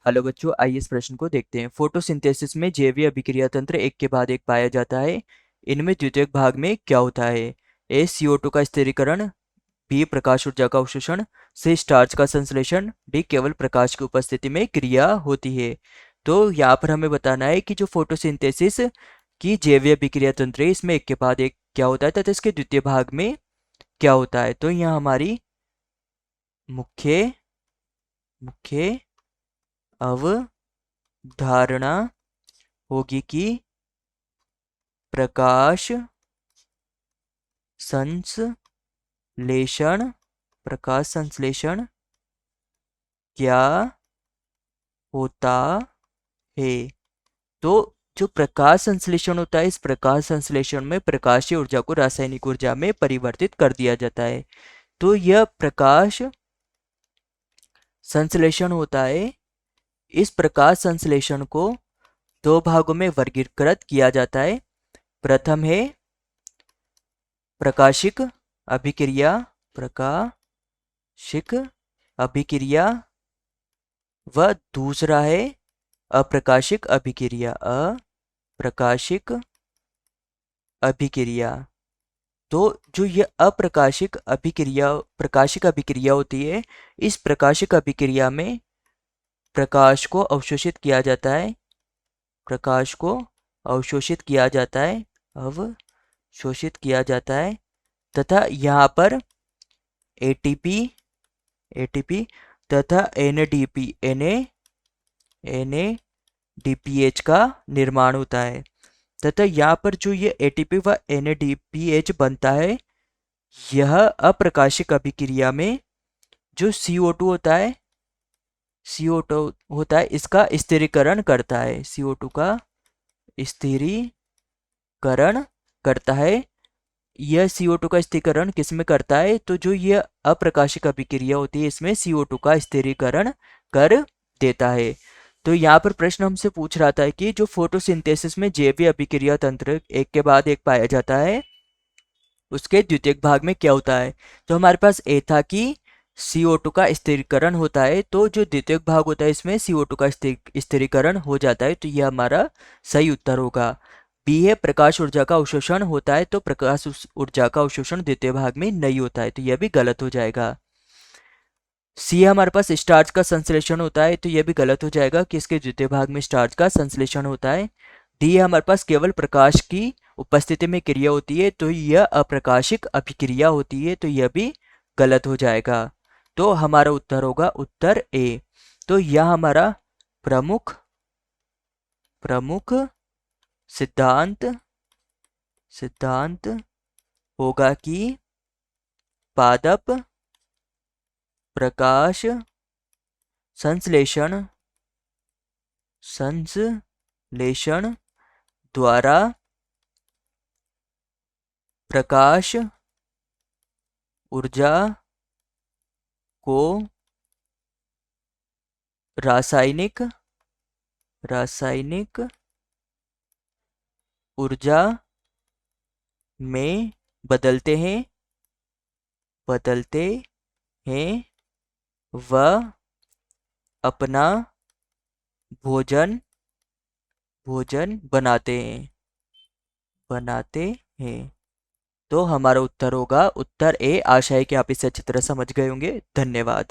Hello बच्चों, आइए इस प्रश्न को देखते हैं। फोटोसिंथेसिस में जैवीय अभिक्रिया तंत्र एक के बाद एक पाया जाता है। इनमें द्वितीयक भाग में क्या होता है? ए CO2 का स्थिरीकरण, बी प्रकाश ऊर्जा का अवशोषण, सी स्टार्च का संश्लेषण, डी केवल प्रकाश की उपस्थिति में क्रिया होती है। तो यहाँ पर हमें बताना है कि जो फोटोसिंथेसिस की जैवीय अभिक्रिया तंत्र है इसमें एक के बाद एक क्या होता है तथा इसके द्वितीय भाग में क्या होता है। तो यहाँ हमारी मुख्य मुख्य अवधारणा होगी कि प्रकाश संश्लेषण प्रकाश संश्लेषण क्या होता है। तो जो प्रकाश संश्लेषण होता है, इस प्रकाश संश्लेषण में प्रकाशीय ऊर्जा को रासायनिक ऊर्जा में परिवर्तित कर दिया जाता है। तो यह प्रकाश संश्लेषण होता है। इस प्रकाश संश्लेषण को दो भागों में वर्गीकृत किया जाता है। प्रथम है प्रकाशिक अभिक्रिया, प्रकाशिक अभिक्रिया, व दूसरा है अप्रकाशिक अभिक्रिया, अप्रकाशिक अभिक्रिया। तो जो ये अप्रकाशिक अभिक्रिया प्रकाशिक अभिक्रिया होती है, इस प्रकाशिक अभिक्रिया में प्रकाश को अवशोषित किया जाता है, प्रकाश को अवशोषित किया जाता है, अवशोषित किया जाता है तथा यहाँ पर एटीपी तथा NADPH का निर्माण होता है तथा यहाँ पर जो ये ATP व NADPH बनता है, यह अप्रकाशिक अभिक्रिया में जो CO2 होता है, इसका स्थिरीकरण करता है, CO2 का स्थिरीकरण करता है। यह CO2 का स्थिरीकरण किस में करता है? तो जो यह अप्रकाशिक अभिक्रिया होती है इसमें CO2 का स्थिरीकरण कर देता है। तो यहाँ पर प्रश्न हमसे पूछ रहा था कि जो फोटोसिंथेसिस में जैवीय अभिक्रिया तंत्र एक के बाद एक पाया जाता है, उसके द्वितीयक भाग में क्या होता है। तो हमारे पास ए था कि CO2 का स्थिरीकरण होता है, तो जो द्वितीयक भाग होता है इसमें CO2 का स्थिरीकरण हो जाता है। तो यह हमारा सही उत्तर होगा। बी है प्रकाश ऊर्जा का अवशोषण होता है, तो प्रकाश ऊर्जा का अवशोषण द्वितीय भाग में नहीं होता है, तो यह भी गलत हो जाएगा। सी हमारे पास स्टार्च का संश्लेषण होता है, तो यह भी गलत हो जाएगा कि इसके द्वितीय भाग में स्टार्च का संश्लेषण होता है। डी हमारे पास केवल प्रकाश की उपस्थिति में क्रिया होती है, तो यह अप्रकाशिक अभिक्रिया होती है, तो यह भी गलत हो जाएगा। तो हमारा उत्तर होगा उत्तर ए। तो यह हमारा प्रमुख सिद्धांत होगा कि पादप प्रकाश संश्लेषण द्वारा प्रकाश ऊर्जा को रासायनिक ऊर्जा में बदलते हैं व अपना भोजन बनाते हैं। तो हमारा उत्तर होगा उत्तर ए। आशा है कि आप इसे अच्छी तरह समझ गए होंगे। धन्यवाद।